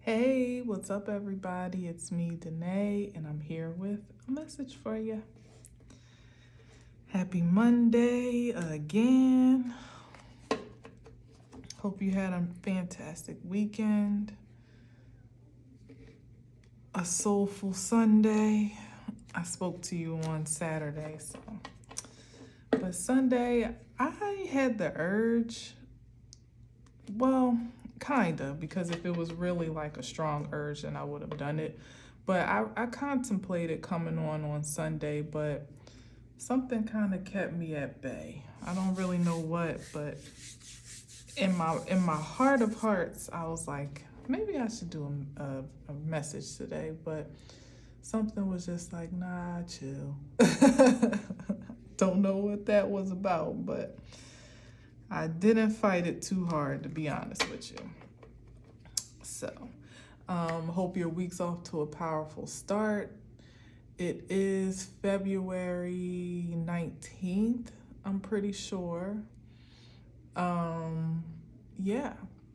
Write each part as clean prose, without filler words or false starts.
Hey, what's up, everybody? It's me, Danae, and I'm here with a message for you. Happy Monday again. Hope you had a fantastic weekend, a soulful Sunday. I spoke to you on Saturday, but Sunday I had the urge. Well, kind of, because if it was really like a strong urge, then I would have done it. But I contemplated coming on Sunday, but something kind of kept me at bay. I don't really know what, but in my heart of hearts, I was like, maybe I should do a message today, but something was just like, nah, chill. Don't know what that was about, but I didn't fight it too hard, to be honest with you. So, hope your week's off to a powerful start. It is February 19th, I'm pretty sure. Yeah,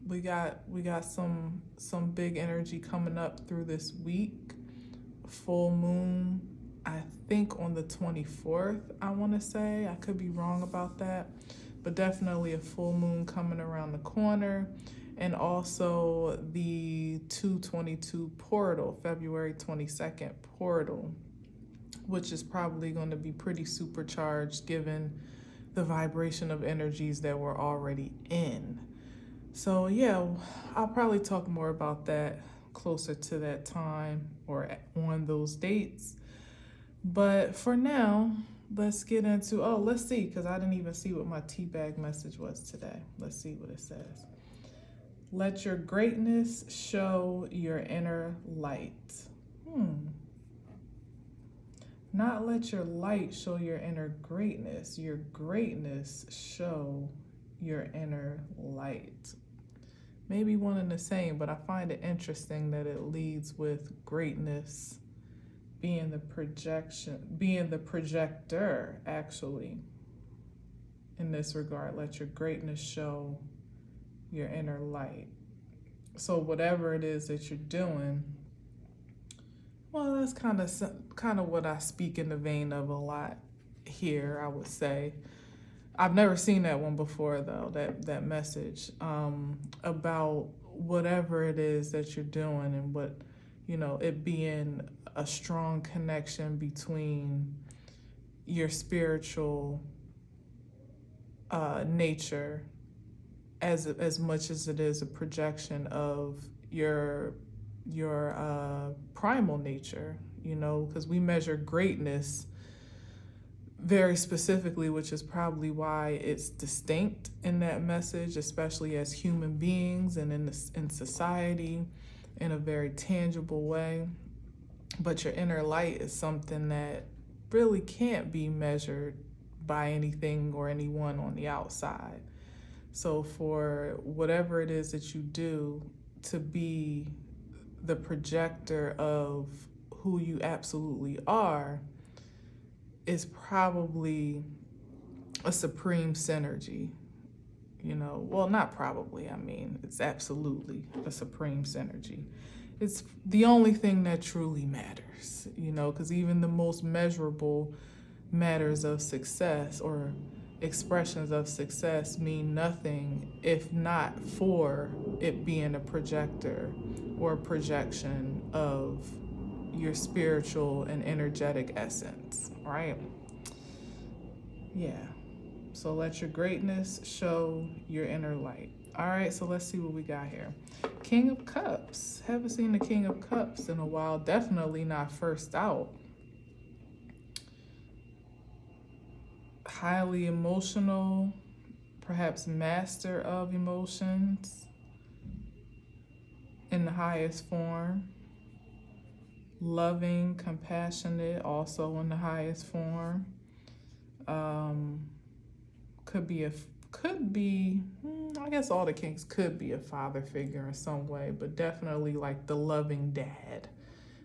we got some big energy coming up through this week. Full moon, I think on the 24th, I want to say. I could be wrong about that, but definitely a full moon coming around the corner. And also the 222 portal, February 22nd portal, which is probably going to be pretty supercharged given the vibration of energies that we're already in. So, yeah, I'll probably talk more about that closer to that time or on those dates. But for now, let's get into, let's see, because I didn't even see what my teabag message was today. Let's see what it says. Let your greatness show your inner light. Not let your light show your inner greatness. Your greatness show your inner light. Maybe one and the same, but I find it interesting that it leads with greatness being the projector, actually. In this regard, let your greatness show your inner light. So whatever it is that you're doing, well, that's kind of what I speak in the vein of a lot here, I would say. I've never seen that one before, though, that message about whatever it is that you're doing, and what, it being a strong connection between your spiritual nature as much as it is a projection of your primal nature, because we measure greatness very specifically, which is probably why it's distinct in that message, especially as human beings and in society, in a very tangible way. But your inner light is something that really can't be measured by anything or anyone on the outside. So for whatever it is that you do to be the projector of who you absolutely are is probably a supreme synergy. Well, not probably, I mean, it's absolutely a supreme synergy. It's the only thing that truly matters, because even the most measurable matters of success or expressions of success mean nothing if not for it being a projector or a projection of your spiritual and energetic essence, right? Yeah. So let your greatness show your inner light. All right, so let's see what we got here. King of Cups. Haven't seen the King of Cups in a while. Definitely not first out. Highly emotional, perhaps master of emotions in the highest form. Loving, compassionate, also in the highest form. I guess all the kings could be a father figure in some way, but definitely like the loving dad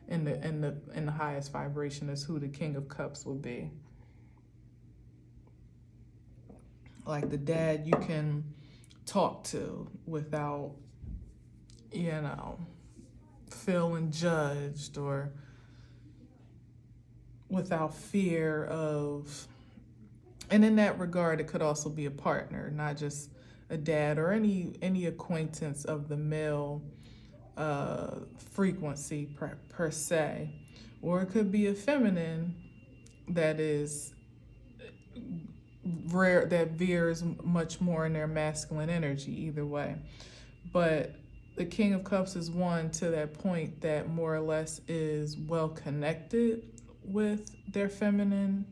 in the highest vibration is who the King of Cups will be. Like the dad you can talk to without, feeling judged or without fear of, and in that regard, it could also be a partner, not just a dad or any acquaintance of the male frequency per se, or it could be a feminine that is rare, that veers much more in their masculine energy. Either way, but the King of Cups is one to that point that more or less is well connected with their feminine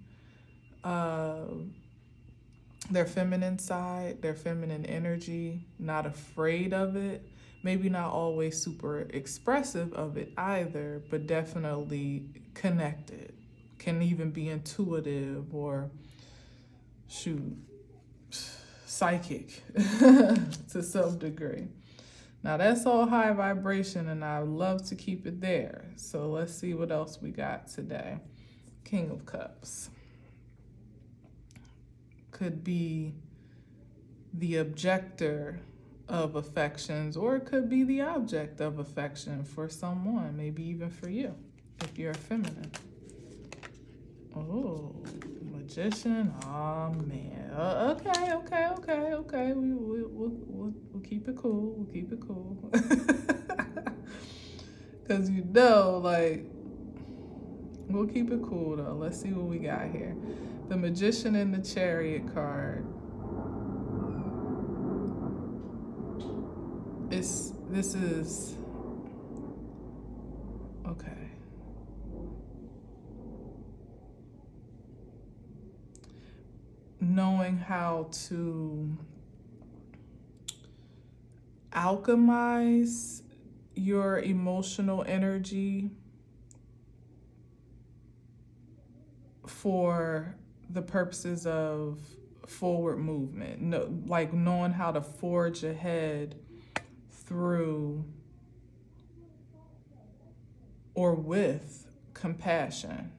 side, their feminine energy, not afraid of it, maybe not always super expressive of it either, but definitely connected, can even be intuitive or shoot, psychic to some degree. Now that's all high vibration and I love to keep it there. So let's see what else we got today. King of Cups could be the objector of affections, or it could be the object of affection for someone, maybe even for you, if you're feminine. Oh, Magician. Oh man. Okay. We'll keep it cool. We'll keep it cool. Cause like, we'll keep it cool though. Let's see what we got here. The Magician and the Chariot card. This is okay. Knowing how to alchemize your emotional energy for the purposes of forward movement. No, like knowing how to forge ahead through or with compassion.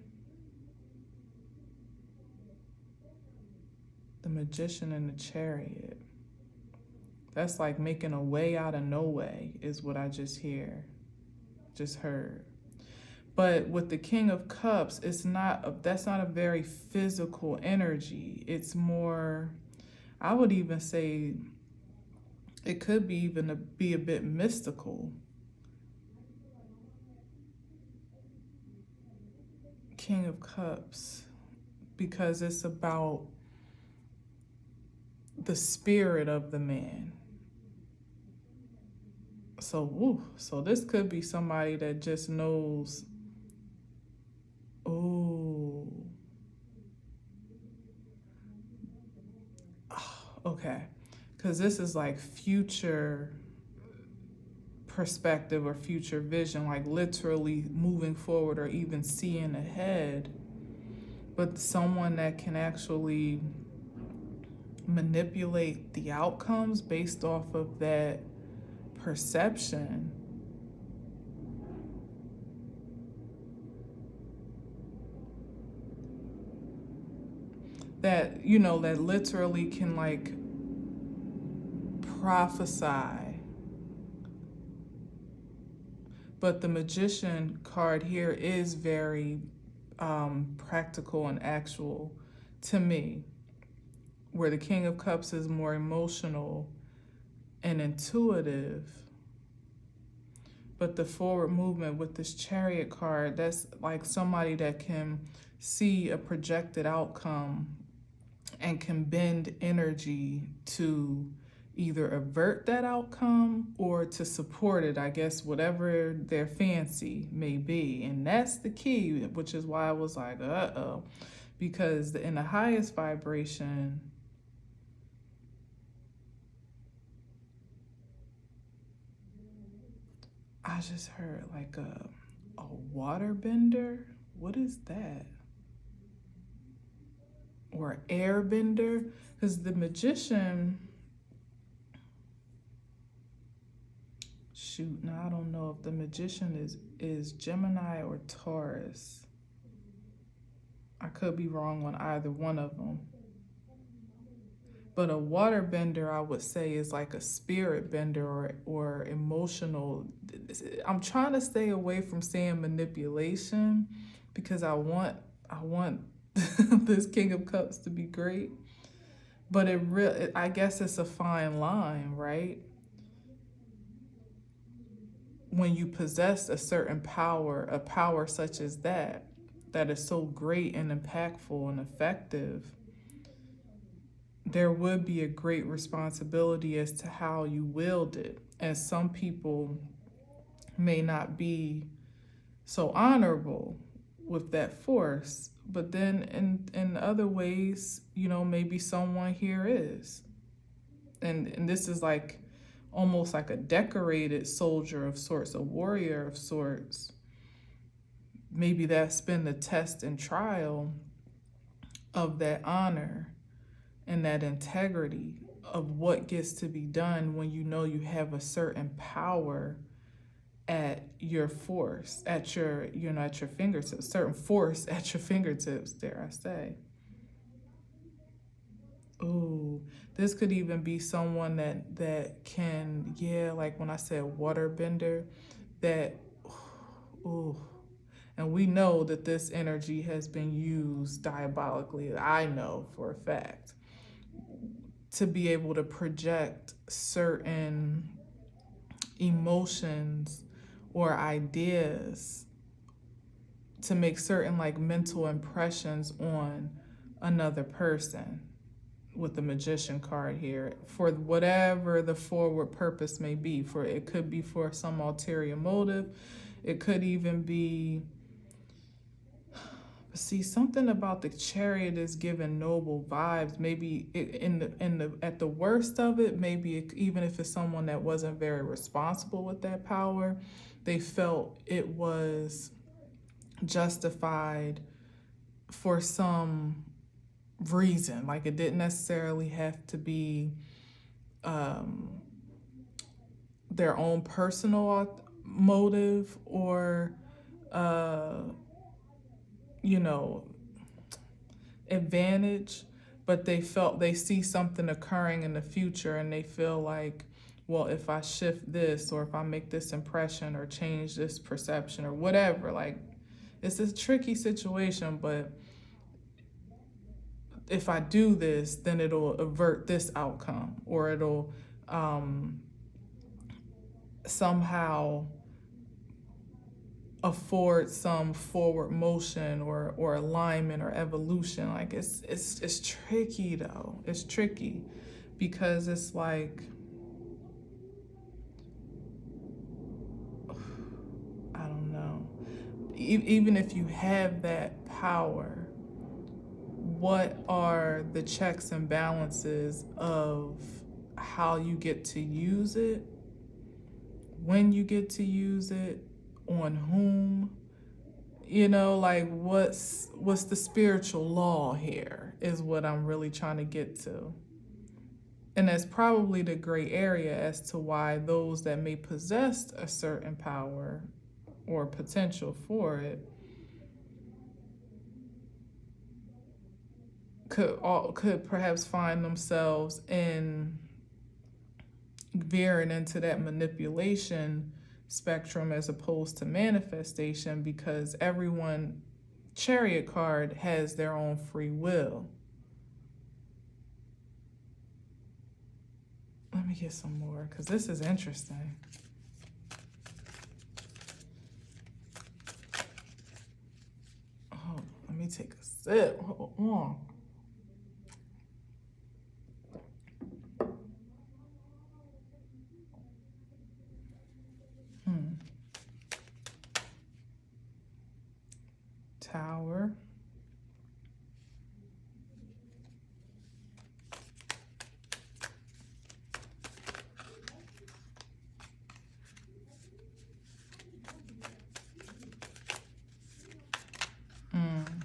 The Magician and the Chariot. That's like making a way out of no way is what I just heard. But with the King of Cups, that's not a very physical energy. It's more, I would even say it could be be a bit mystical. King of Cups, because it's about the spirit of the man. So this could be somebody that just knows, okay, because this is like future perspective or future vision, like literally moving forward or even seeing ahead, but someone that can actually manipulate the outcomes based off of that perception. That, that literally can like prophesy. But the Magician card here is very practical and actual to me, where the King of Cups is more emotional and intuitive. But the forward movement with this Chariot card, that's like somebody that can see a projected outcome and can bend energy to either avert that outcome or to support it, I guess, whatever their fancy may be. And that's the key, which is why I was like, because in the highest vibration, I just heard like a water bender. What is that? Or air bender? Because the Magician, now I don't know if the Magician is Gemini or Taurus. I could be wrong on either one of them. But a water bender, I would say, is like a spirit bender or emotional. I'm trying to stay away from saying manipulation because I want this King of Cups to be great. But I guess it's a fine line, right? When you possess a certain power, a power such as that is so great and impactful and effective, there would be a great responsibility as to how you wield it. And some people may not be so honorable with that force, but then in other ways, maybe someone here is. And this is like almost like a decorated soldier of sorts, a warrior of sorts. Maybe that's been the test and trial of that honor and that integrity of what gets to be done when you know you have a certain power at your force, at your, at your fingertips, certain force at your fingertips, dare I say. Ooh, this could even be someone that can, yeah, like when I said waterbender, that, ooh, and we know that this energy has been used diabolically. I know for a fact to be able to project certain emotions or ideas, to make certain like mental impressions on another person with the Magician card here, for whatever the forward purpose may be. For it could be for some ulterior motive, it could even be, see, something about the Chariot is giving noble vibes. Maybe at the worst of it, maybe even if it's someone that wasn't very responsible with that power, they felt it was justified for some reason. Like it didn't necessarily have to be their own personal motive or you know, advantage, but they see something occurring in the future and they feel like, well, if I shift this or if I make this impression or change this perception or whatever, like it's a tricky situation, but if I do this, then it'll avert this outcome, or it'll somehow afford some forward motion or alignment or evolution. Like it's tricky though. It's tricky because it's like, I don't know. Even if you have that power, what are the checks and balances of how you get to use it, when you get to use it, on whom? Like what's the spiritual law here is what I'm really trying to get to. And that's probably the gray area as to why those that may possess a certain power or potential for it could perhaps find themselves in veering into that manipulation spectrum as opposed to manifestation, because everyone Chariot card has their own free will. Let me get some more because this is interesting. Oh, let me take a sip. Hold on. Tower.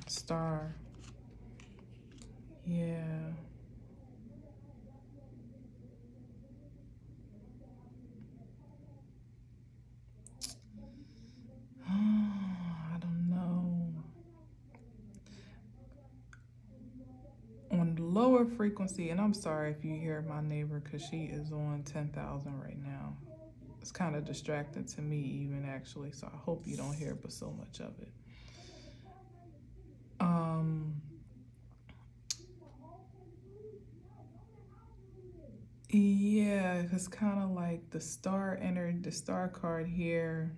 Star. Yeah. I don't know. On lower frequency, and I'm sorry if you hear my neighbor because she is on 10,000 right now. It's kind of distracting to me even actually, so I hope you don't hear but so much of it. Yeah, it's kind of like the star entered the star card here.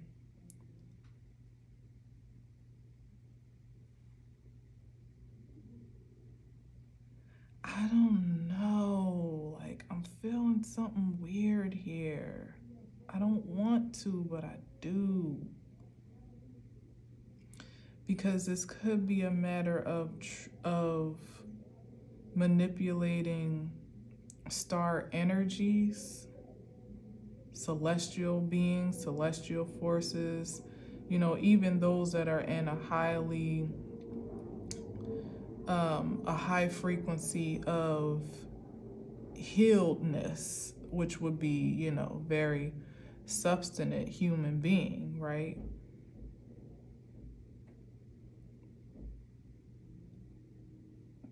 I don't know. Like, I'm feeling something weird here. I don't want to, but I do. Because this could be a matter of manipulating star energies, celestial beings, celestial forces, even those that are in a high frequency of healedness, which would be, very substantive human being, right?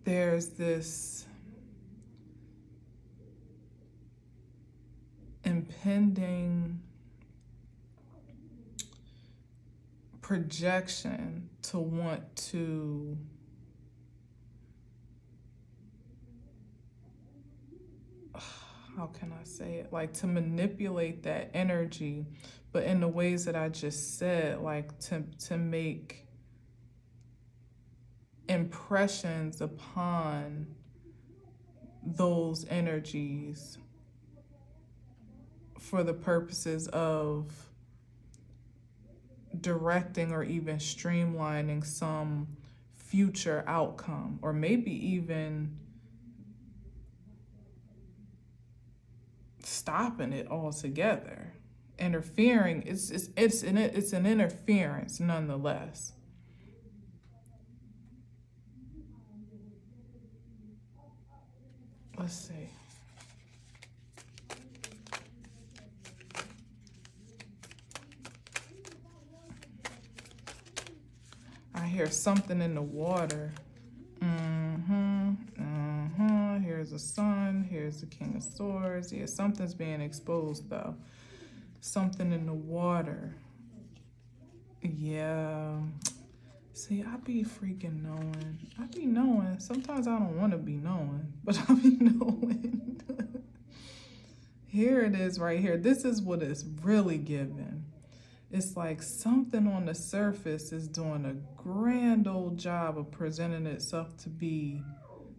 There's this impending projection to want to how can I say it? Like to manipulate that energy, but in the ways that I just said, like to make impressions upon those energies for the purposes of directing or even streamlining some future outcome, or maybe even stopping it altogether. Interfering, it's an interference nonetheless. Let's see. I hear something in the water. Here's the sun. Here's the King of Swords. Yeah, something's being exposed though. Something in the water. Yeah. See, I be freaking knowing. I be knowing. Sometimes I don't want to be knowing, but I be knowing. Here it is right here. This is what it's really giving. It's like something on the surface is doing a grand old job of presenting itself to be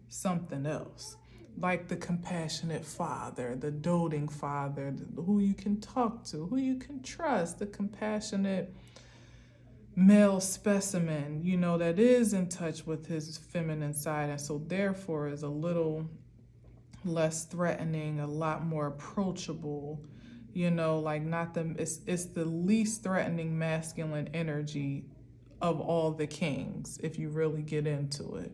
something else. Like the compassionate father, the doting father, who you can talk to, who you can trust, the compassionate male specimen, that is in touch with his feminine side, and so therefore is a little less threatening, a lot more approachable, like not it's the least threatening masculine energy of all the kings, if you really get into it,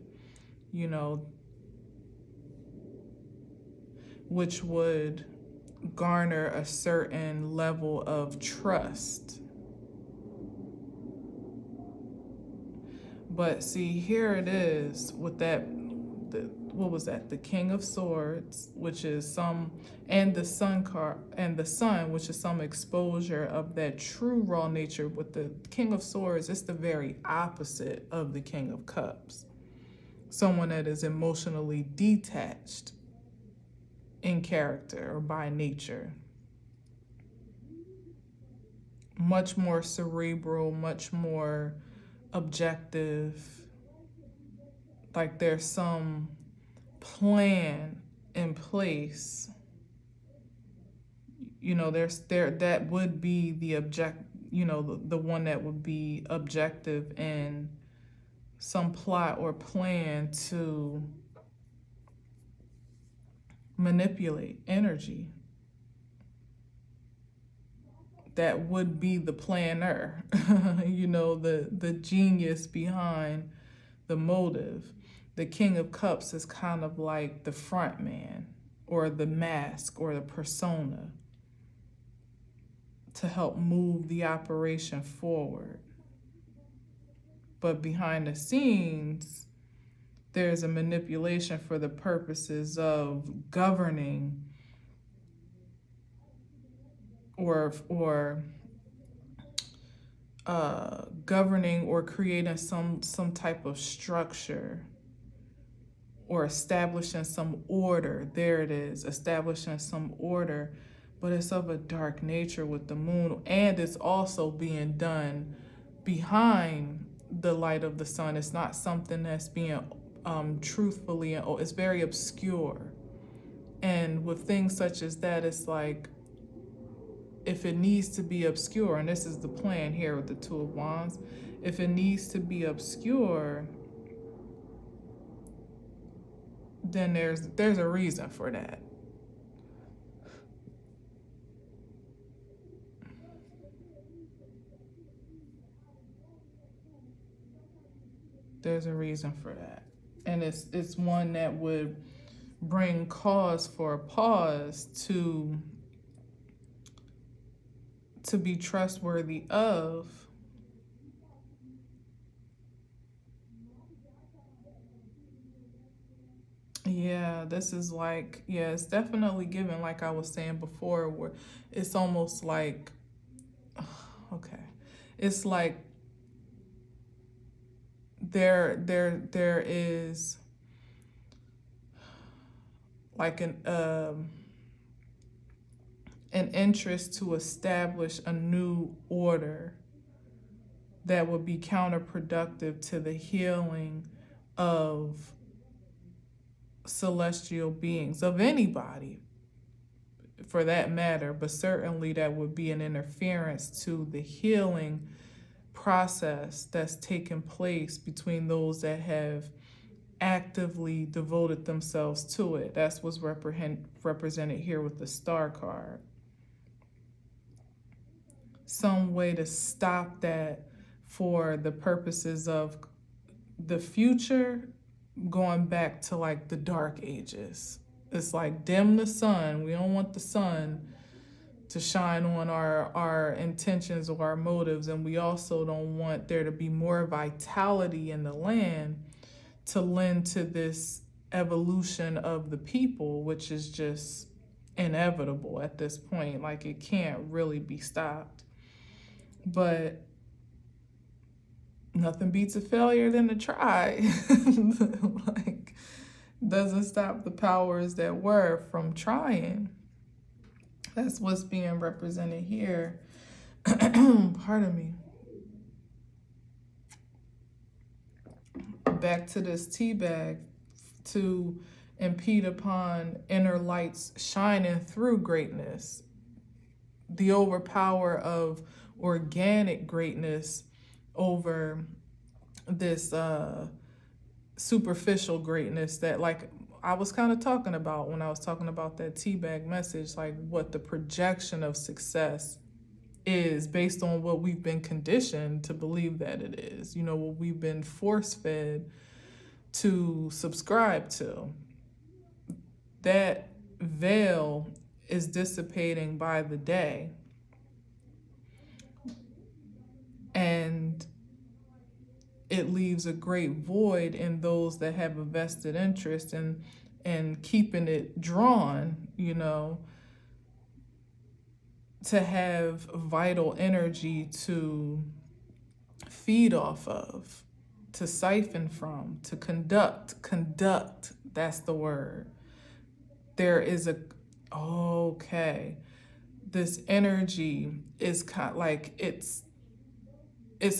which would garner a certain level of trust. But see, here it is with that, what was that? The King of Swords, which is and the Sun card, and the Sun, which is some exposure of that true raw nature. With the King of Swords, it's the very opposite of the King of Cups. Someone that is emotionally detached in character or by nature. Much more cerebral, much more objective. Like there's some plan in place, that would be the the one that would be objective in some plot or plan to manipulate energy. That would be the planner, the genius behind the motive. The King of Cups is kind of like the front man or the mask or the persona to help move the operation forward. But behind the scenes, there's a manipulation for the purposes of governing or governing or creating some type of structure or establishing some order. There it is, establishing some order, but it's of a dark nature with the moon, and it's also being done behind the light of the sun. It's not something that's being truthfully, it's very obscure. And with things such as that, it's like, if it needs to be obscure, and this is the plan here with the Two of Wands, if it needs to be obscure, then there's a reason for that. There's a reason for that. And it's one that would bring cause for a pause to be trustworthy of. Yeah, this is like, yeah, it's definitely given, like I was saying before, where it's almost like, okay, it's like there is like an interest to establish a new order that would be counterproductive to the healing of celestial beings, of anybody for that matter, but certainly that would be an interference to the healing process that's taken place between those that have actively devoted themselves to it. That's what's represented here with the Star card. Some way to stop that for the purposes of the future, going back to like the dark ages. It's like dim the sun. We don't want the sun to shine on our intentions or our motives, and we also don't want there to be more vitality in the land to lend to this evolution of the people, which is just inevitable at this point. Like, it can't really be stopped. But nothing beats a failure than to try. Like, doesn't stop the powers that were from trying. That's what's being represented here. Pardon me. Back to this tea bag, to impede upon inner lights shining through greatness. The overpower of organic greatness over this superficial greatness that, like I was kind of talking about when I was talking about that teabag message, like what the projection of success is based on what we've been conditioned to believe that it is, you know, what we've been force-fed to subscribe to. That veil is dissipating by the day. And it leaves a great void in those that have a vested interest in keeping it drawn, you know, to have vital energy to feed off of, to siphon from, to conduct, that's the word. There is this energy is kind of like it's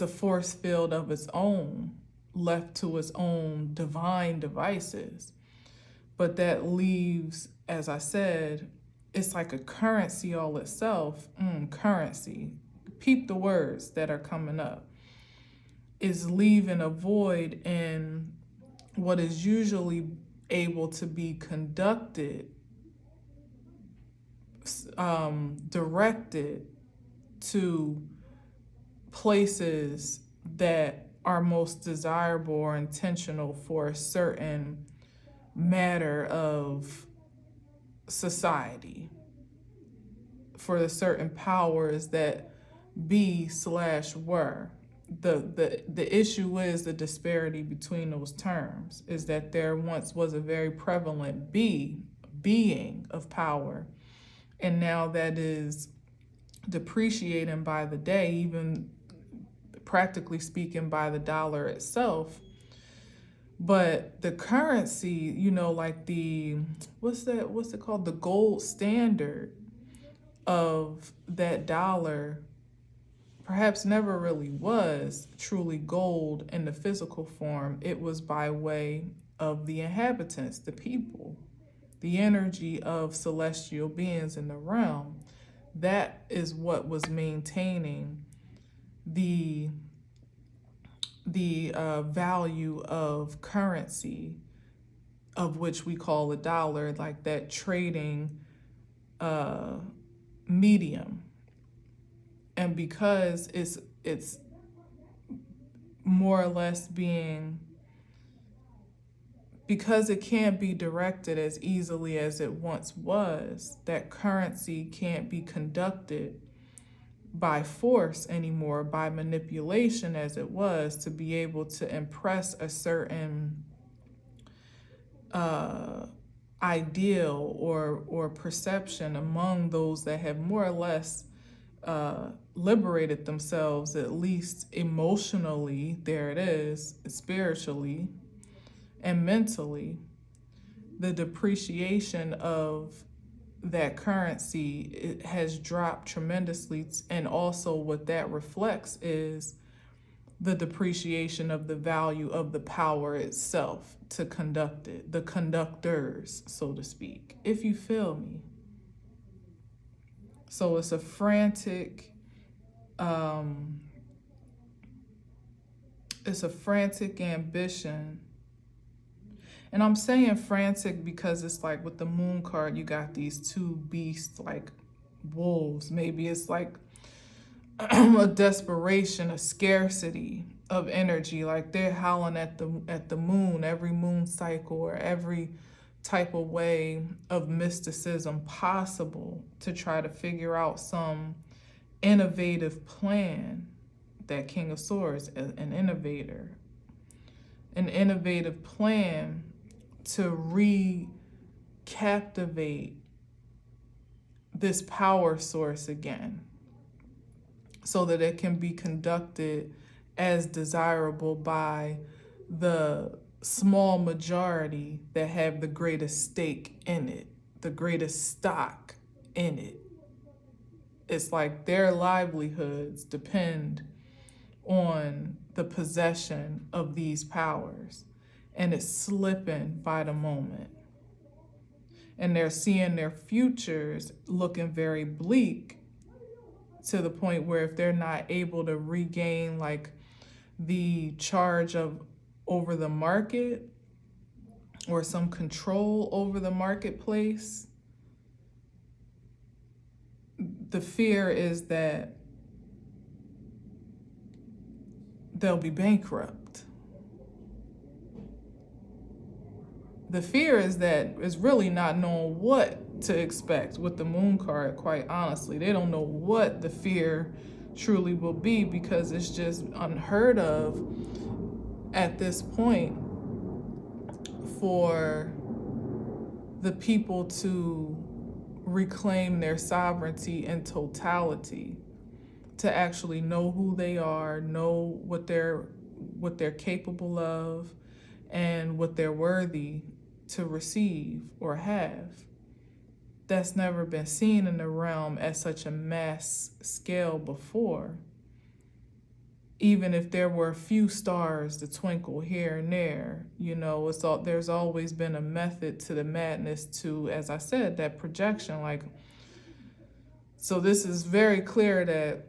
a force field of its own, left to its own divine devices. But that leaves, as I said, it's like a currency all itself. Currency. Peep the words that are coming up. Is leaving a void in what is usually able to be conducted, directed to places that are most desirable or intentional for a certain matter of society, for the certain powers that be/were. the issue is the disparity between those terms, is that there once was a very prevalent being of power, and now that is depreciating by the day, even practically speaking by the dollar itself. But the currency, like what's it called, the gold standard of that dollar perhaps never really was truly gold in the physical form. It was by way of the inhabitants, the people, the energy of celestial beings in the realm. That is what was maintaining the value of currency, of which we call a dollar, like that trading medium. And because it's more or less because it can't be directed as easily as it once was, that currency can't be conducted by force anymore, by manipulation as it was, to be able to impress a certain ideal or perception among those that have more or less liberated themselves, at least emotionally, there it is, spiritually and mentally. The depreciation of that currency, it has dropped tremendously, and also what that reflects is the depreciation of the value of the power itself to conduct it, the conductors, so to speak, if you feel me. So it's a frantic ambition. And I'm saying frantic because it's like with the moon card, you got these two beasts like wolves. Maybe it's like a desperation, a scarcity of energy. Like they're howling at the moon, every moon cycle, or every type of way of mysticism possible, to try to figure out some innovative plan. That King of Swords, an innovator, an innovative plan to recaptivate this power source again, so that it can be conducted as desirable by the small majority that have the greatest stake in it, the greatest stock in it. It's like their livelihoods depend on the possession of these powers, and it's slipping by the moment. And they're seeing their futures looking very bleak, to the point where if they're not able to regain like the charge of over the market, or some control over the marketplace, the fear is that they'll be bankrupt. The fear is really not knowing what to expect with the moon card, quite honestly. They don't know what the fear truly will be, because it's just unheard of at this point for the people to reclaim their sovereignty in totality, to actually know who they are, know what they're capable of, and what they're worthy to receive or have. That's never been seen in the realm at such a mass scale before. Even if there were a few stars to twinkle here and there, there's always been a method to the madness, to, as I said, that projection. Like, so this is very clear that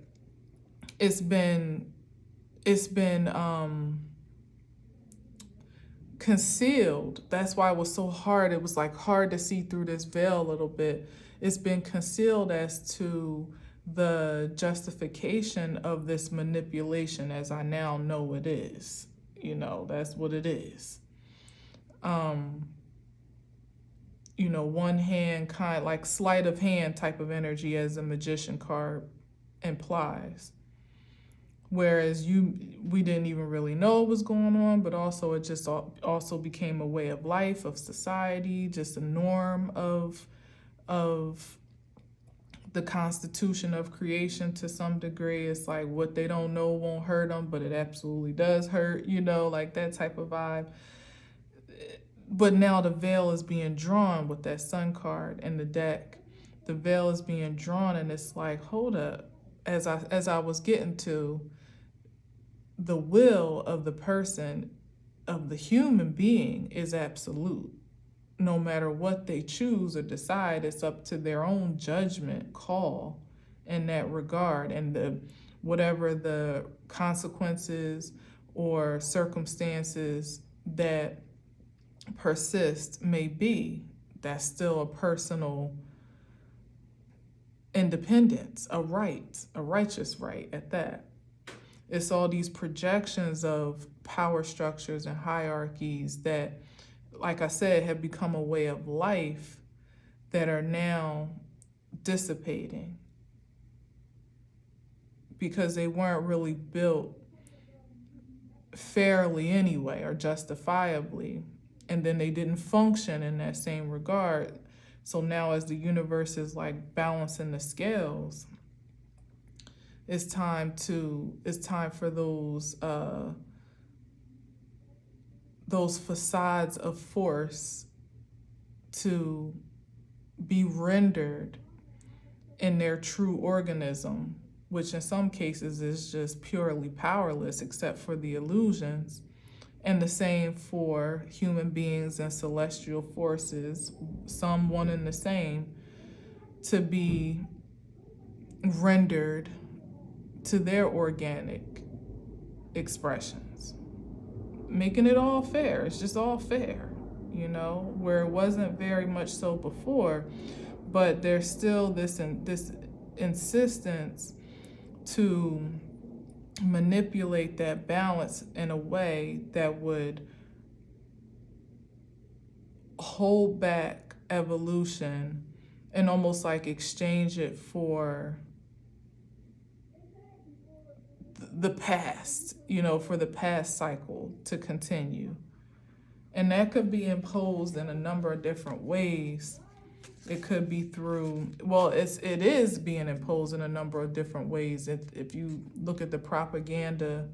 it's been concealed. That's why it was so hard. It was like hard to see through this veil a little bit. It's been concealed as to the justification of this manipulation, as I now know it is. That's what it is. One hand, kind of like sleight of hand type of energy, as a magician card implies. whereas we didn't even really know what was going on, but also it just also became a way of life, of society, just a norm of the constitution of creation to some degree. It's like what they don't know won't hurt them, but it absolutely does hurt, like that type of vibe. But now the veil is being drawn with that sun card and the deck. The veil is being drawn, and it's like, hold up. As I was getting to, the will of the person, of the human being, is absolute. No matter what they choose or decide, it's up to their own judgment call in that regard, and whatever the consequences or circumstances that persist may be, that's still a personal independence, a right, a righteous right at that. It's all these projections of power structures and hierarchies that, like I said, have become a way of life that are now dissipating because they weren't really built fairly anyway or justifiably, and then they didn't function in that same regard. So now as the universe is like balancing the scales, it's time for those facades of force to be rendered in their true organism, which in some cases is just purely powerless except for the illusions. And the same for human beings and celestial forces, some one and the same, to be rendered to their organic expressions, making it all fair. It's just all fair, where it wasn't very much so before, but there's still this insistence to manipulate that balance in a way that would hold back evolution and almost like exchange it for the past, for the past cycle to continue. And that could be imposed in a number of different ways. It could be through, it is being imposed in a number of different ways. If you look at the propaganda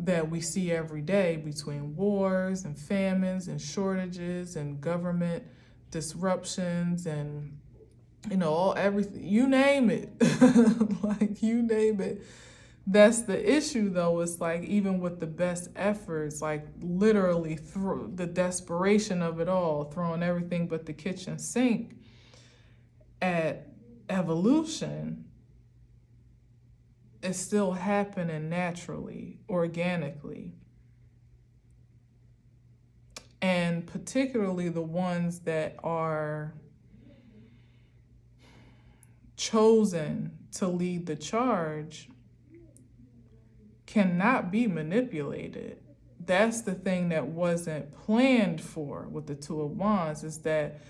that we see every day between wars and famines and shortages and government disruptions and, everything, you name it, like you name it. That's the issue, though. It's like, even with the best efforts, like literally through the desperation of it all, throwing everything but the kitchen sink at evolution, it's still happening naturally, organically. And particularly the ones that are chosen to lead the charge cannot be manipulated. That's the thing that wasn't planned for with the Two of Wands, is that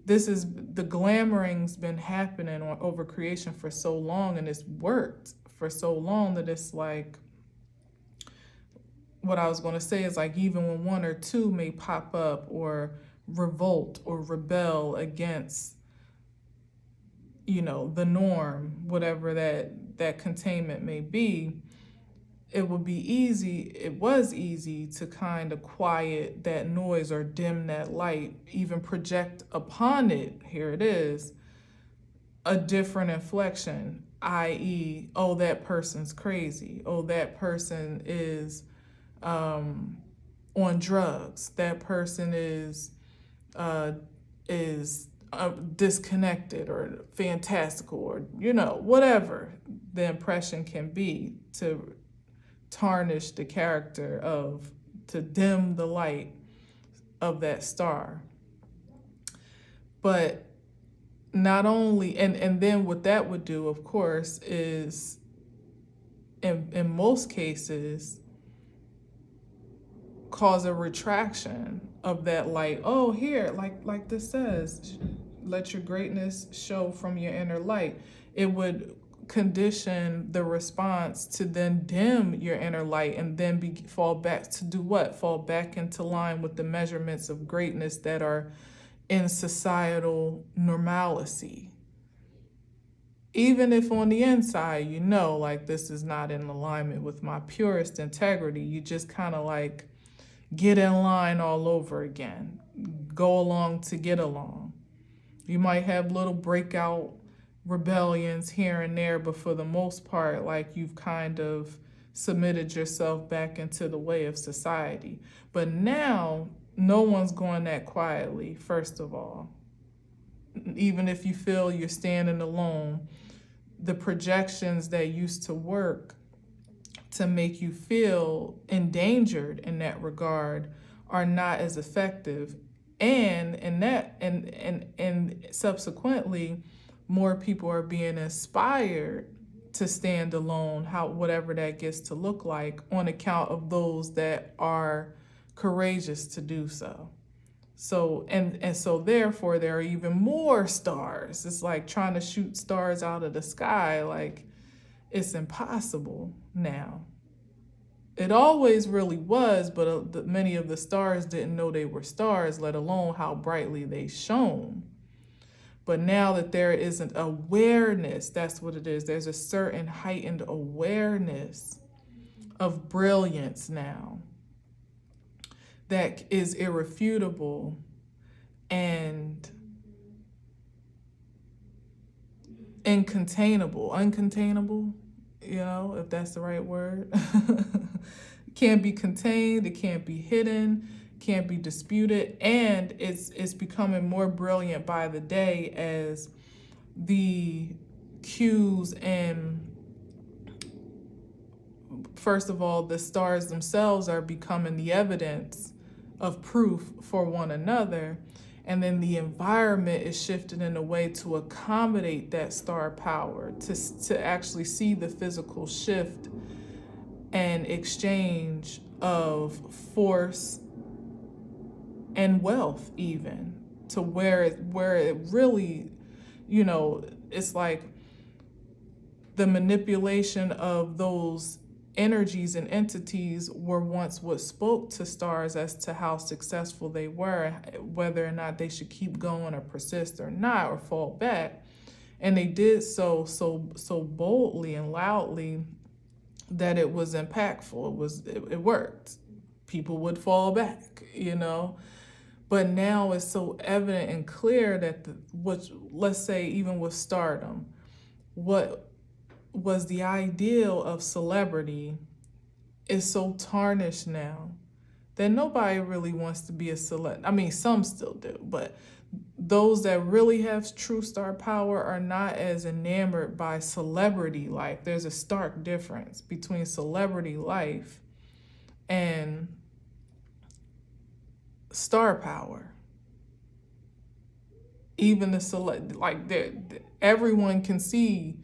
the glamoring's been happening over creation for so long, and it's worked for so long that it's like, what I was going to say is like, even when one or two may pop up or revolt or rebel against, the norm, whatever that containment may be, it was easy to kind of quiet that noise or dim that light, even project upon it, here it is, a different inflection, i.e., oh, that person's crazy. Oh, that person is on drugs. That person is disconnected or fantastical, or, whatever the impression can be, to tarnish the character to dim the light of that star. But not only, and then what that would do, of course, is in most cases cause a retraction of that light. Oh, here, like this says, let your greatness show from your inner light. It would condition the response to then dim your inner light and then fall back to do what? Fall back into line with the measurements of greatness that are in societal normalcy. Even if on the inside, you know, like this is not in alignment with my purest integrity, you just kind of like get in line all over again. Go along to get along. You might have little breakout rebellions here and there, but for the most part, like you've kind of submitted yourself back into the way of society. But now, no one's going that quietly, first of all. Even if you feel you're standing alone, the projections that used to work to make you feel endangered in that regard are not as effective. And subsequently, more people are being inspired to stand alone, whatever that gets to look like, on account of those that are courageous to do so. So so therefore there are even more stars. It's like trying to shoot stars out of the sky. Like, it's impossible now. It always really was, but many of the stars didn't know they were stars, let alone how brightly they shone. But now that there is an awareness, that's what it is. There's a certain heightened awareness of brilliance now that is irrefutable and uncontainable, you know, if that's the right word. Can't be contained, it can't be hidden, can't be disputed, and it's becoming more brilliant by the day as the cues and, first of all, the stars themselves are becoming the evidence of proof for one another, and then the environment is shifted in a way to accommodate that star power, to actually see the physical shift and exchange of force and wealth, even to where it really, you know, it's like the manipulation of those energies and entities were once what spoke to stars as to how successful they were, whether or not they should keep going or persist or not, or fall back. And they did so boldly and loudly that it was impactful. It worked. People would fall back, you know. But now it's so evident and clear that let's say even with stardom, what was the ideal of celebrity is so tarnished now that nobody really wants to be a celeb. I mean, some still do, but those that really have true star power are not as enamored by celebrity life. There's a stark difference between celebrity life and star power. Even everyone can see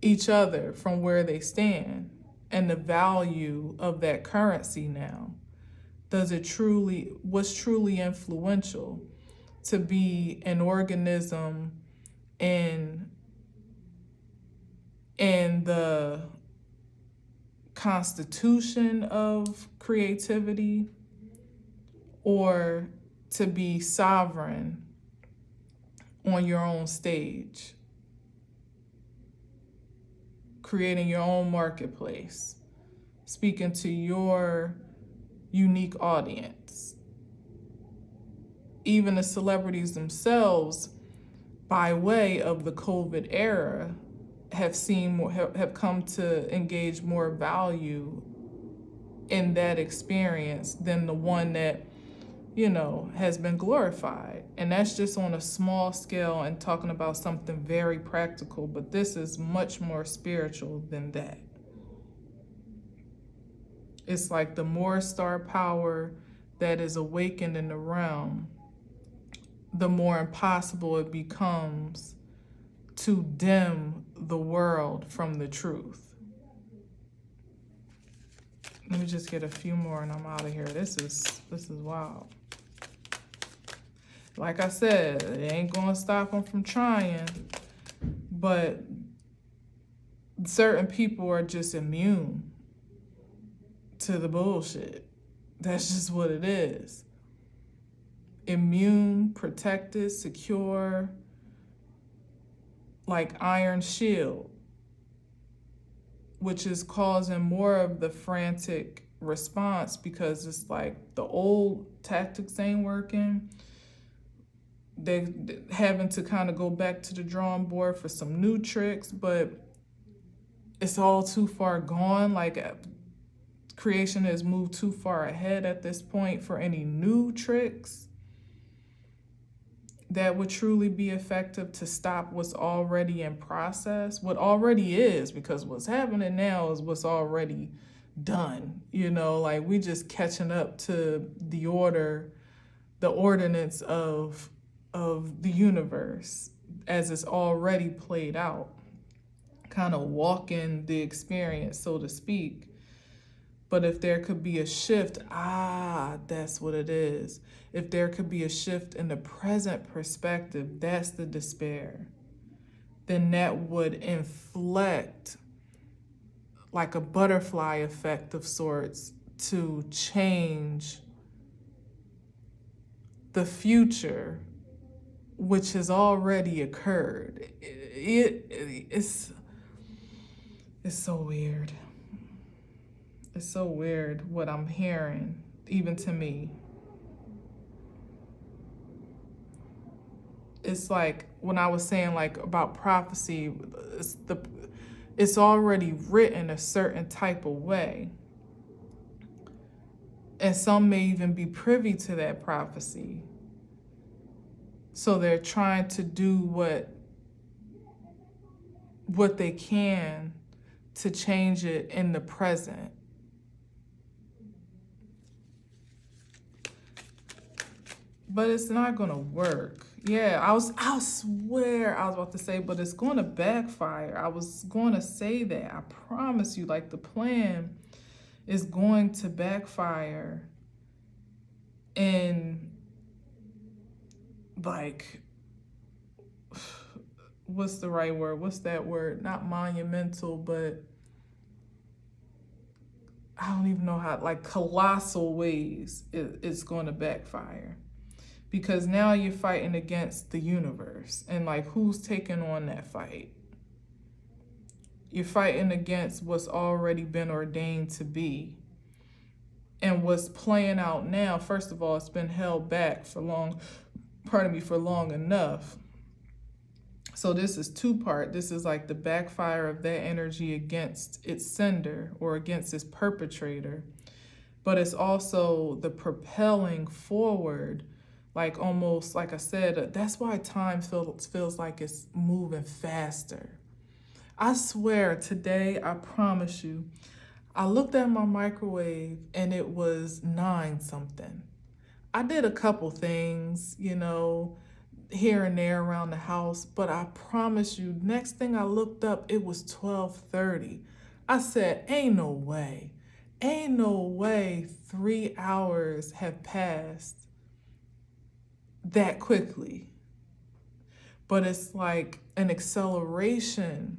each other from where they stand and the value of that currency now. What's truly influential to be an organism in the constitution of creativity, or to be sovereign on your own stage, creating your own marketplace, speaking to your unique audience. Even the celebrities themselves, by way of the COVID era, have come to engage more value in that experience than the one that, you know, has been glorified. And that's just on a small scale and talking about something very practical, but this is much more spiritual than that. It's like the more star power that is awakened in the realm, the more impossible it becomes to dim the world from the truth. Let me just get a few more and I'm out of here. This is wild. Like I said, it ain't gonna stop them from trying, but certain people are just immune to the bullshit. That's just what it is. Immune, protected, secure, like iron shield, which is causing more of the frantic response because it's like the old tactics ain't working. They having to kind of go back to the drawing board for some new tricks, but it's all too far gone. Like creation has moved too far ahead at this point for any new tricks that would truly be effective to stop what's already in process, what already is, because what's happening now is what's already done. You know, like we just catching up to the ordinance of the universe as it's already played out, kind of walking the experience, so to speak. But if there could be a shift, that's what it is. If there could be a shift in the present perspective, that's the despair. Then that would inflect like a butterfly effect of sorts to change the future, which has already occurred. It's so weird. It's so weird what I'm hearing, even to me. It's like when I was saying like about prophecy, it's already written a certain type of way. And some may even be privy to that prophecy. So they're trying to do what they can to change it in the present. But it's not gonna work. Yeah, I swear I was about to say, but it's gonna backfire. I was gonna say that. I promise you, like the plan is going to backfire. And like, what's the right word? What's that word? Not monumental, but I don't even know how, like colossal ways it's going to backfire. Because now you're fighting against the universe. And like, who's taking on that fight? You're fighting against what's already been ordained to be. And what's playing out now, first of all, it's been held back for long enough. So this is two-part. This is like the backfire of that energy against its sender or against its perpetrator. But it's also the propelling forward, like almost, like I said, that's why time feels like it's moving faster. I swear today, I promise you, I looked at my microwave and it was 9 something. I did a couple things, you know, here and there around the house, but I promise you, next thing I looked up, it was 12:30. I said, ain't no way 3 hours have passed that quickly. But it's like an acceleration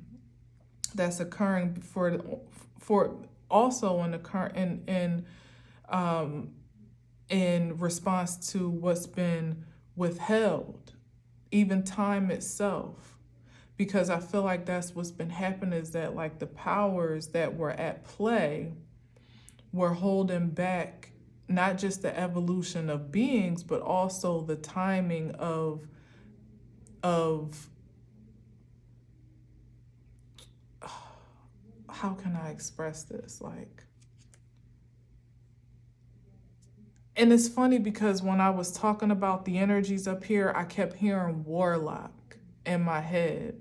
that's occurring for also in response to what's been withheld, even time itself. Because I feel like that's what's been happening, is that like the powers that were at play were holding back not just the evolution of beings, but also the timing of how can I express this? Like, and it's funny because when I was talking about the energies up here, I kept hearing warlock in my head.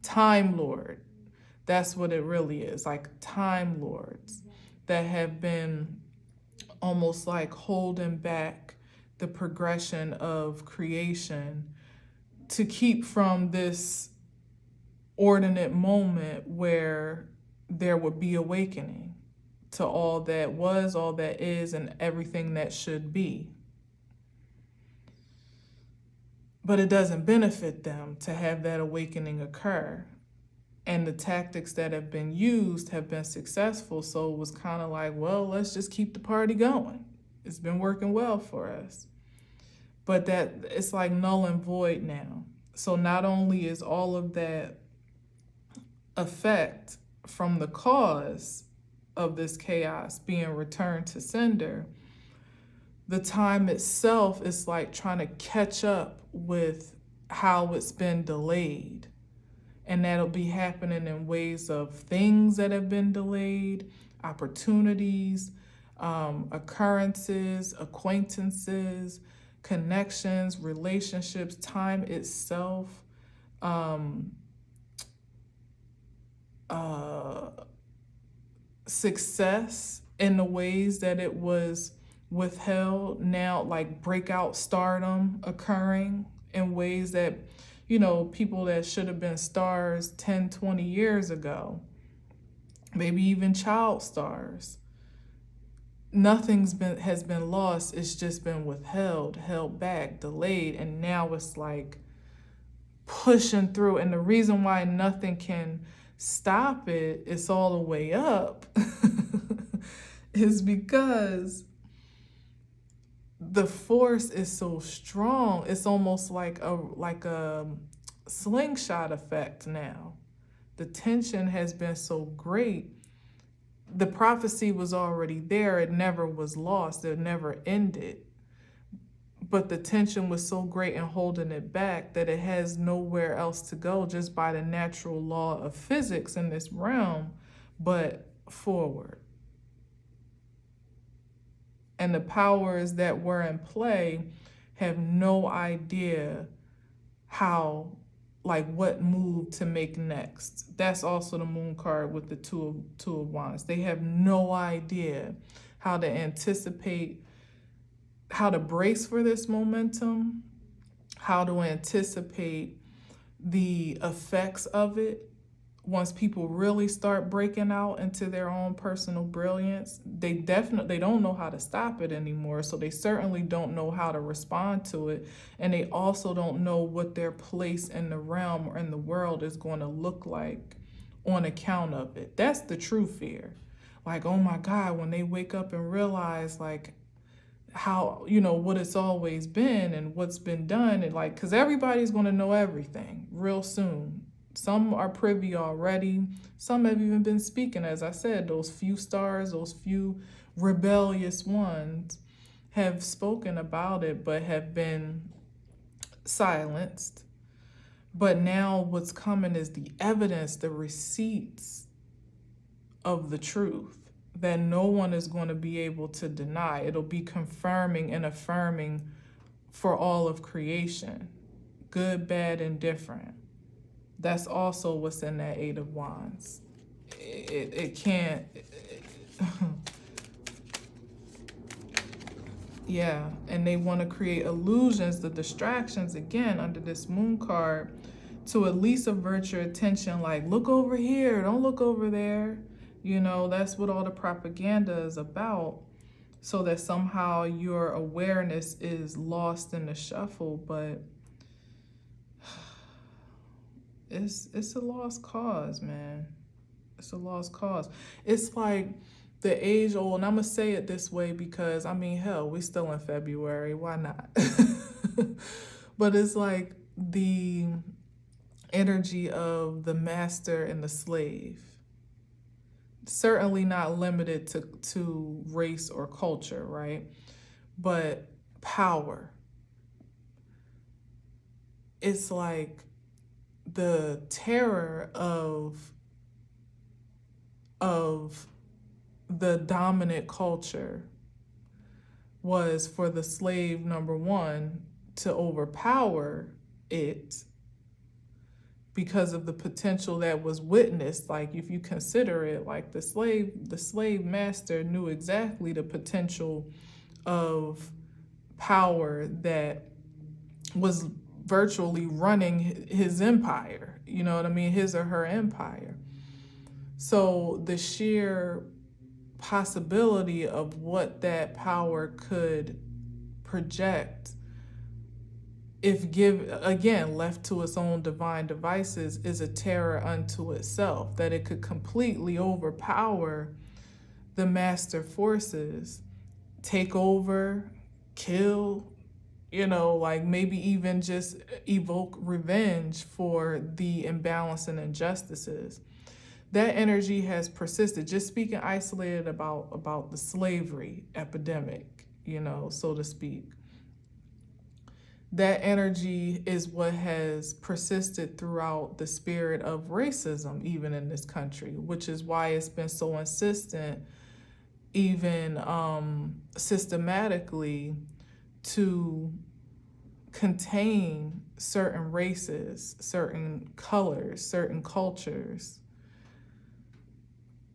Time Lord. That's what it really is, like time lords that have been almost like holding back the progression of creation to keep from this ordinate moment where there would be awakening to all that was, all that is, and everything that should be. But it doesn't benefit them to have that awakening occur. And the tactics that have been used have been successful. So it was kind of like, well, let's just keep the party going. It's been working well for us. But that it's like null and void now. So not only is all of that effect from the cause of this chaos being returned to sender, the time itself is like trying to catch up with how it's been delayed. And that'll be happening in ways of things that have been delayed, opportunities, occurrences, acquaintances, connections, relationships, time itself, success in the ways that it was withheld, now like breakout stardom occurring in ways that, people that should have been stars 10, 20 years ago, maybe even child stars. Has been lost. It's just been withheld, held back, delayed, and now it's like pushing through. And the reason why nothing can stop it, it's all the way up, is because the force is so strong. It's almost like a slingshot effect now. The tension has been so great. The prophecy was already there. It never was lost. It never ended. But the tension was so great in holding it back that it has nowhere else to go just by the natural law of physics in this realm, but forward. And the powers that were in play have no idea what move to make next. That's also the moon card with the two of wands. They have no idea how to anticipate, how to brace for this momentum, how to anticipate the effects of it. Once people really start breaking out into their own personal brilliance, they don't know how to stop it anymore. So they certainly don't know how to respond to it. And they also don't know what their place in the realm or in the world is going to look like on account of it. That's the true fear. Like, oh my God, when they wake up and realize like how, what it's always been and what's been done. And like, because everybody's going to know everything real soon. Some are privy already. Some have even been speaking. As I said, those few stars, those few rebellious ones have spoken about it, but have been silenced. But now what's coming is the evidence, the receipts of the truth that no one is going to be able to deny. It'll be confirming and affirming for all of creation, good, bad, and different. That's also what's in that Eight of Wands. It can't. Yeah, and they want to create illusions, the distractions, again, under this moon card, to at least avert your attention, like, look over here, don't look over there. That's what all the propaganda is about, so that somehow your awareness is lost in the shuffle, but it's a lost cause, man. It's a lost cause. It's like the age old, and I'm gonna say it this way because hell, we still in February. Why not? But it's like the energy of the master and the slave. Certainly not limited to race or culture, right? But power. It's like the terror of the dominant culture was for the slave, number one, to overpower it because of the potential that was witnessed. Like, if you consider it, like the slave master knew exactly the potential of power that was virtually running his empire, his or her empire. So the sheer possibility of what that power could project if give again left to its own divine devices, is a terror unto itself, that it could completely overpower the master forces, take over, kill, like maybe even just evoke revenge for the imbalance and injustices. That energy has persisted. Just speaking isolated about the slavery epidemic, so to speak. That energy is what has persisted throughout the spirit of racism, even in this country, which is why it's been so insistent, even systematically, to contain certain races, certain colors, certain cultures,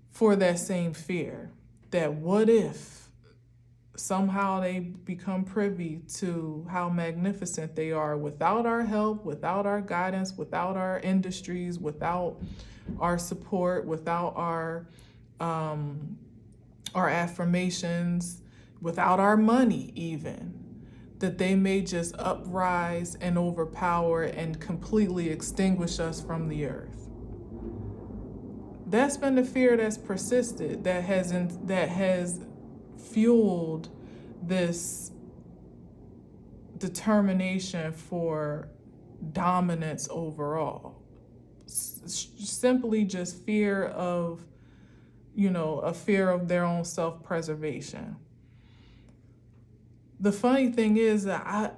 for that same fear that what if somehow they become privy to how magnificent they are without our help, without our guidance, without our industries, without our support, without our affirmations, without our money even, that they may just uprise and overpower and completely extinguish us from the earth. That's been the fear that's persisted, that has fueled this determination for dominance overall. Simply just fear of, a fear of their own self-preservation. The funny thing is that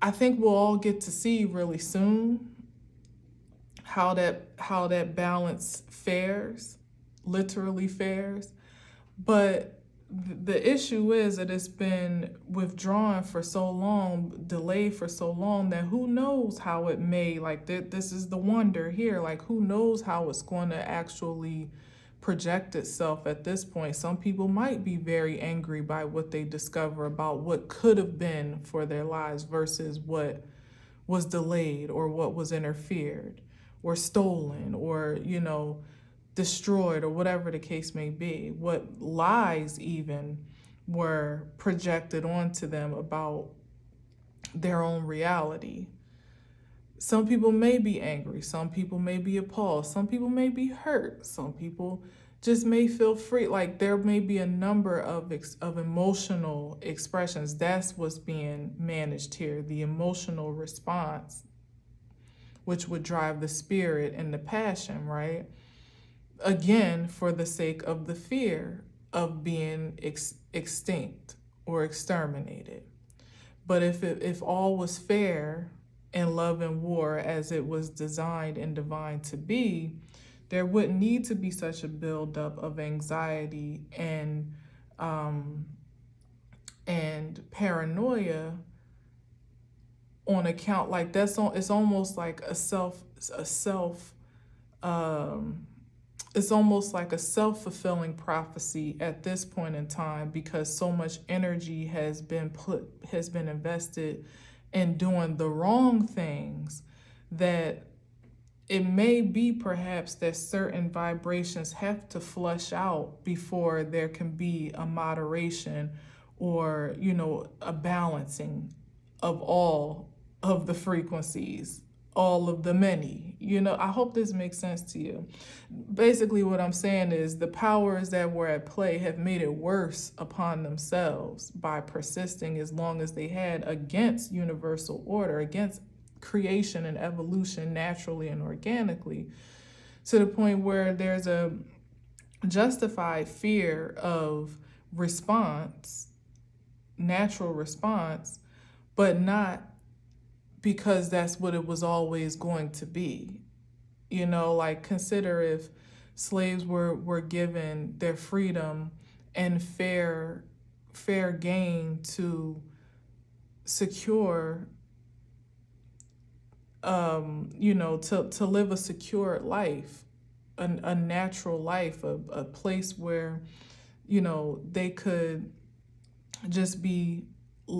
I think we'll all get to see really soon how that balance fares, literally fares. But the issue is that it's been withdrawn for so long, delayed for so long, that who knows how it may, this is the wonder here, who knows how it's going to actually project itself at this point. Some people might be very angry by what they discover about what could have been for their lives versus what was delayed or what was interfered or stolen or, destroyed or whatever the case may be. What lies even were projected onto them about their own reality. Some people may be angry, some people may be appalled, some people may be hurt, some people just may feel free. There may be a number of emotional expressions. That's what's being managed here, the emotional response, which would drive the spirit and the passion, right? Again, for the sake of the fear of being extinct or exterminated. But if all was fair in love and war as it was designed and divine to be, there wouldn't need to be such a buildup of anxiety and paranoia on account. It's almost like it's almost like a self-fulfilling prophecy at this point in time, because so much energy has been invested in doing the wrong things, that it may be perhaps that certain vibrations have to flush out before there can be a moderation or, a balancing of all of the frequencies, all of the many. I hope this makes sense to you. Basically, what I'm saying is the powers that were at play have made it worse upon themselves by persisting as long as they had against universal order, against creation and evolution naturally and organically, to the point where there's a justified fear of response, natural response, but not because that's what it was always going to be. Consider if slaves were given their freedom and fair game to secure, to live a secure life, a natural life, a place where, they could just be,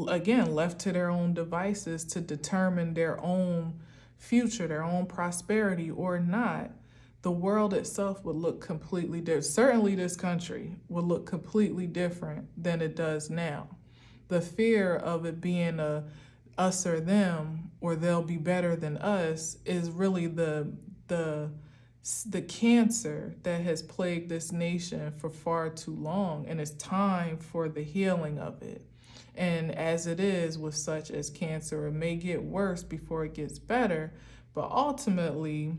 again, left to their own devices to determine their own future, their own prosperity or not. The world itself would look completely different. Certainly this country would look completely different than it does now. The fear of it being us or them, or they'll be better than us, is really the the cancer that has plagued this nation for far too long, and it's time for the healing of it. And as it is with such as cancer, it may get worse before it gets better, but ultimately,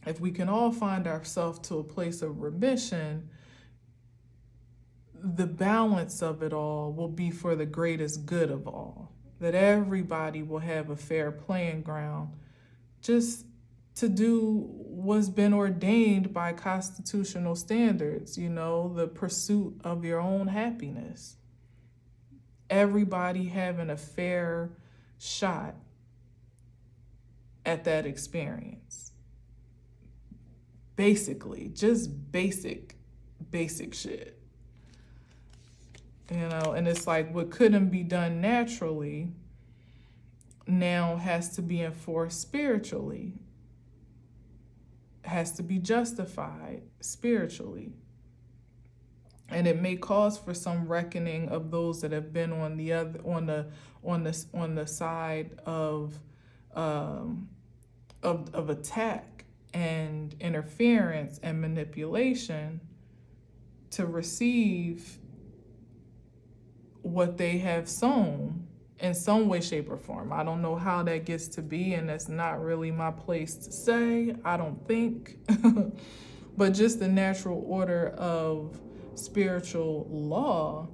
if we can all find ourselves to a place of remission, the balance of it all will be for the greatest good of all. That everybody will have a fair playing ground just to do what's been ordained by constitutional standards, the pursuit of your own happiness. Everybody having a fair shot at that experience. Basically, just basic shit. And it's like what couldn't be done naturally now has to be enforced spiritually, has to be justified spiritually. And it may cause for some reckoning of those that have been on the side of attack and interference and manipulation to receive what they have sown in some way, shape, or form. I don't know how that gets to be, and that's not really my place to say, I don't think. But just the natural order of spiritual law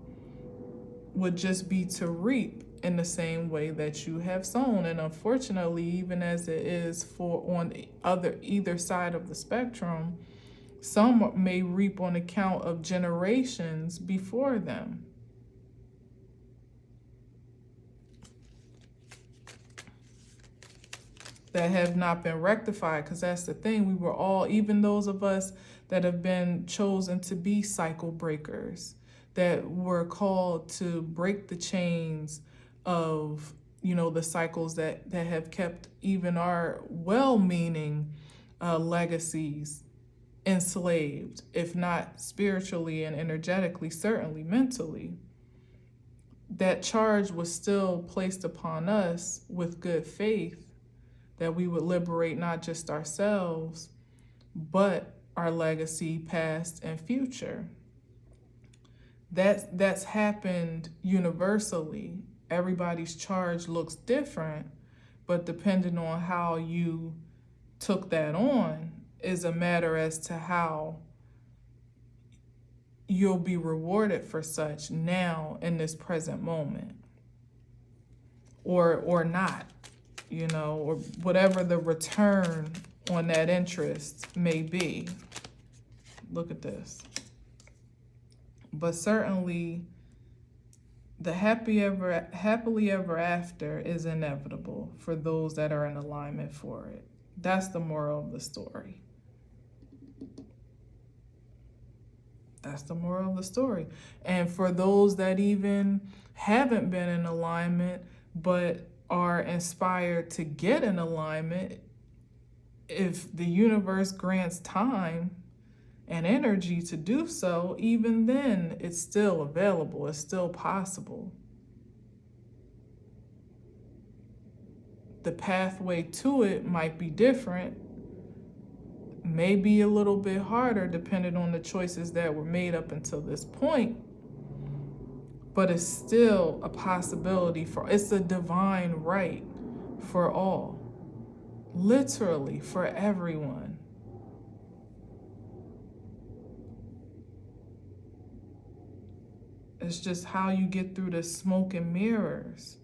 would just be to reap in the same way that you have sown. And unfortunately, even as it is for on either side of the spectrum, some may reap on account of generations before them. That have not been rectified, because that's the thing. We were all, even those of us that have been chosen to be cycle breakers, that were called to break the chains of, the cycles that have kept even our well-meaning legacies enslaved, if not spiritually and energetically, certainly mentally. That charge was still placed upon us with good faith, that we would liberate not just ourselves, but our legacy, past and future. That's happened universally. Everybody's charge looks different, but depending on how you took that on is a matter as to how you'll be rewarded for such now in this present moment, or not. Or whatever the return on that interest may be. Look at this. But certainly, the happily ever after is inevitable for those that are in alignment for it. That's the moral of the story. That's the moral of the story. And for those that even haven't been in alignment, but are inspired to get in alignment, if the universe grants time and energy to do so, even then it's still available, it's still possible. The pathway to it might be different, may be a little bit harder depending on the choices that were made up until this point, but it's still a possibility it's a divine right for all, literally for everyone. It's just how you get through the smoke and mirrors,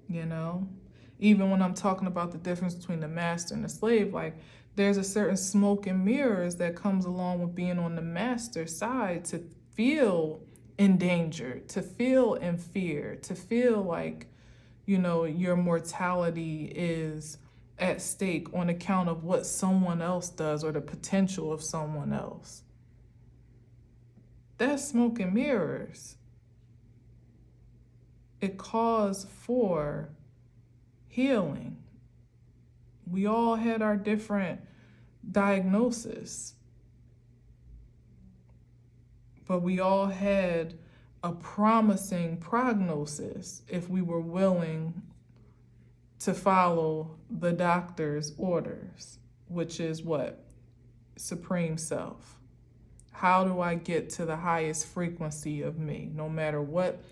Even when I'm talking about the difference between the master and the slave, like there's a certain smoke and mirrors that comes along with being on the master side, to feel endangered, to feel in fear, to feel like, your mortality is at stake on account of what someone else does or the potential of someone else. That's smoke and mirrors. It calls for healing. We all had our different diagnosis, but we all had a promising prognosis if we were willing to follow the doctor's orders, which is what? Supreme self. How do I get to the highest frequency of me? No matter what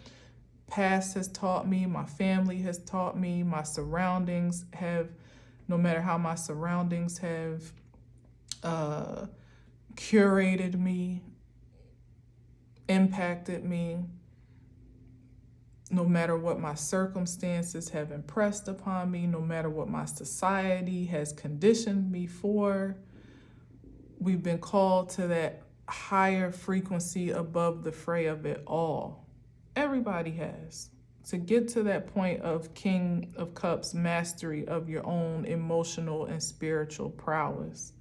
past has taught me, my family has taught me, my surroundings have, no matter how my surroundings have curated me, impacted me, no matter what my circumstances have impressed upon me, no matter what my society has conditioned me for, we've been called to that higher frequency above the fray of it all. Everybody has. To get to that point of King of Cups mastery of your own emotional and spiritual prowess.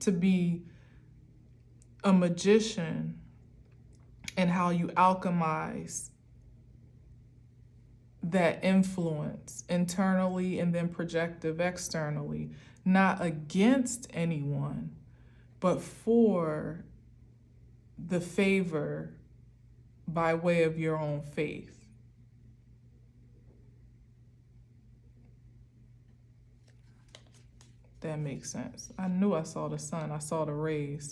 To be a magician and how you alchemize that influence internally and then projective externally, not against anyone, but for the favor by way of your own faith. That makes sense. I knew I saw the sun. I saw the rays.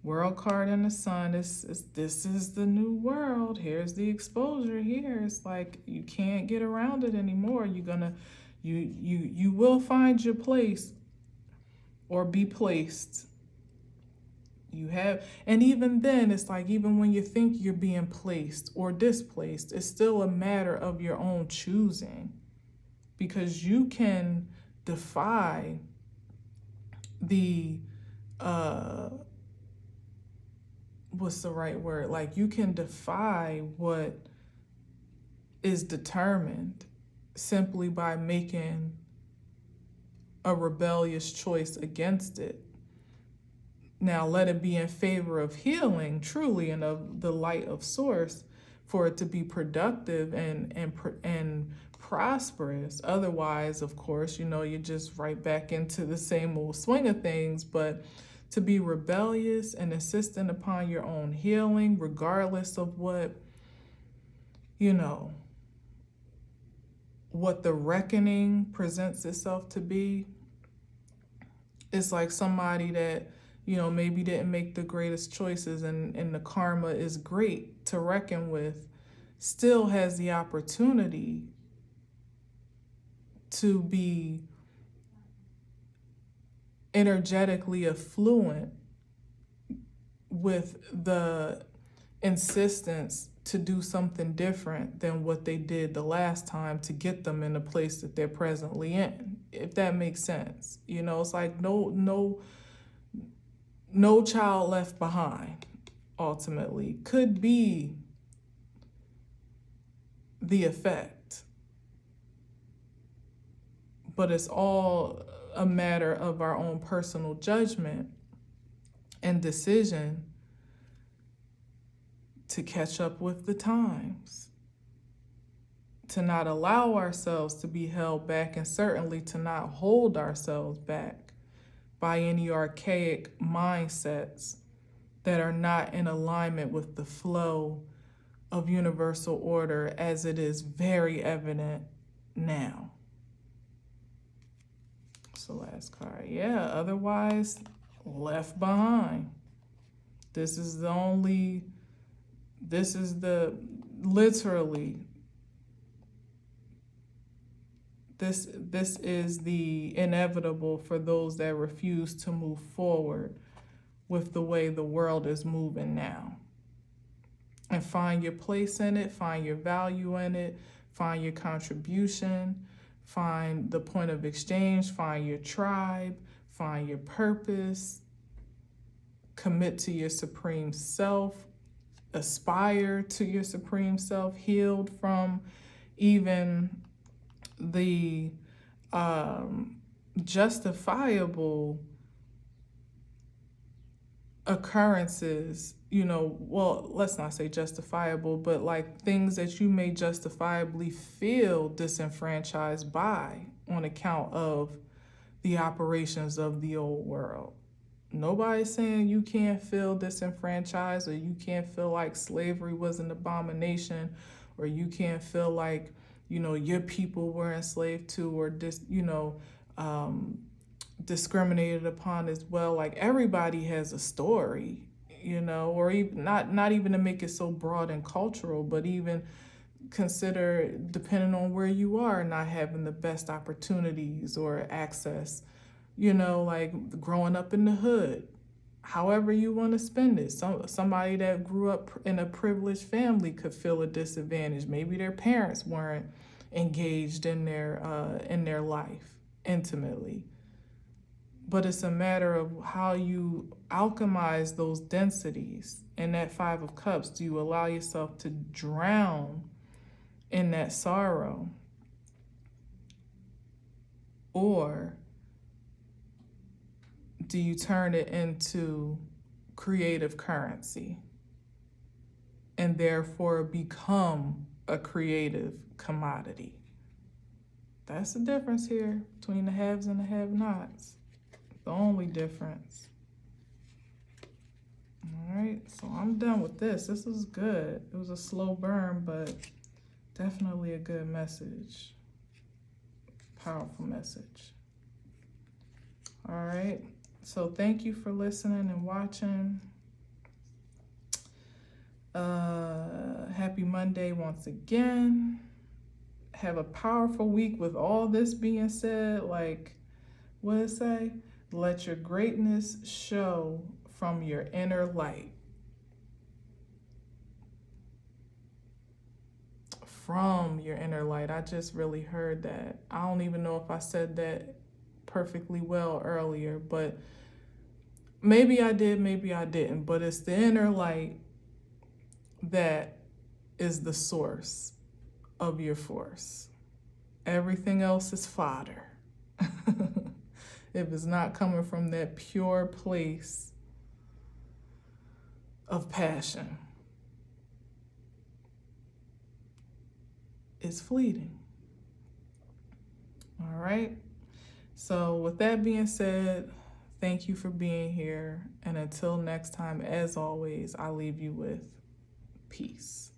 World card in the sun. This is the new world. Here's the exposure here. It's like you can't get around it anymore. You will find your place or be placed. You have, and even then, it's like even when you think you're being placed or displaced, it's still a matter of your own choosing, because you can defy the what's the right word? Like you can defy what is determined simply by making a rebellious choice against it. Now, let it be in favor of healing, truly, and of the light of source, for it to be productive and prosperous. Otherwise, of course, you're just right back into the same old swing of things. But to be rebellious and insistent upon your own healing, regardless of what the reckoning presents itself to be, it's like somebody that maybe didn't make the greatest choices and the karma is great to reckon with, still has the opportunity to be energetically affluent with the insistence to do something different than what they did the last time to get them in the place that they're presently in, if that makes sense. It's like no child left behind, ultimately, could be the effect. But it's all a matter of our own personal judgment and decision to catch up with the times, to not allow ourselves to be held back, and certainly to not hold ourselves back by any archaic mindsets that are not in alignment with the flow of universal order as it is very evident now. So last card. Yeah, otherwise left behind. This is literally, this is the inevitable for those that refuse to move forward with the way the world is moving now. And find your place in it, find your value in it, find your contribution, find the point of exchange, find your tribe, find your purpose, commit to your supreme self, aspire to your supreme self, healed from even the justifiable occurrences, well, let's not say justifiable, but like things that you may justifiably feel disenfranchised by on account of the operations of the old world. Nobody's saying you can't feel disenfranchised, or you can't feel like slavery was an abomination, or you can't feel like, your people were enslaved too, or um, discriminated upon as well. Like, everybody has a story, or even not even to make it so broad and cultural, but even consider, depending on where you are, not having the best opportunities or access, like growing up in the hood, however you want to spend it. Somebody that grew up in a privileged family could feel a disadvantage. Maybe their parents weren't engaged in their life intimately. But it's a matter of how you alchemize those densities. In that Five of Cups, do you allow yourself to drown in that sorrow, or do you turn it into creative currency and therefore become a creative commodity? That's the difference here between the haves and the have-nots. The only difference. All right, so I'm done with this. This was good. It was a slow burn, but definitely a good message. Powerful message. All right, so thank you for listening and watching. Happy Monday once again. Have a powerful week. With all this being said, like, what did it say? Let your greatness show from your inner light. From your inner light. I just really heard that. I don't even know if I said that perfectly well earlier, but maybe I did, maybe I didn't. But it's the inner light that is the source of your force. Everything else is fodder. If it's not coming from that pure place of passion, it's fleeting. All right. So with that being said, thank you for being here. And until next time, as always, I leave you with peace.